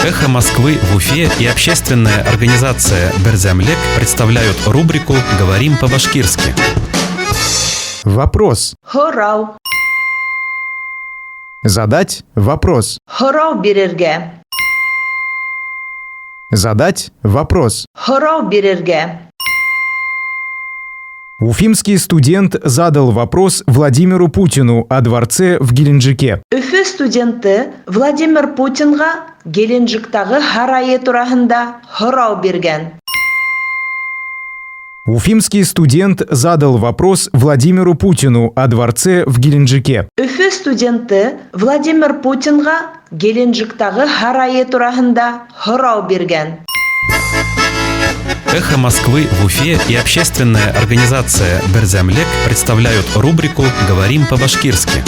«Эхо Москвы» в Уфе и общественная организация «Берзямлек» представляют рубрику «Говорим по-башкирски». Вопрос. Хорау. Задать вопрос. Хорау берерге. Задать вопрос. Хорау берерге. Уфимский студент задал вопрос Владимиру Путину о дворце в Геленджике. Үфе студенты Владимир Путинға Геленджиктағы харайы турасында хорау берген. Уфимский студент задал вопрос Владимиру Путину о дворце в Геленджике. Үфе студенты Владимир Путинға Геленджиктағы харайы турасында хорау берген. «Эхо Москвы» в Уфе и общественная организация «Берзямлек» представляют рубрику «Говорим по-башкирски».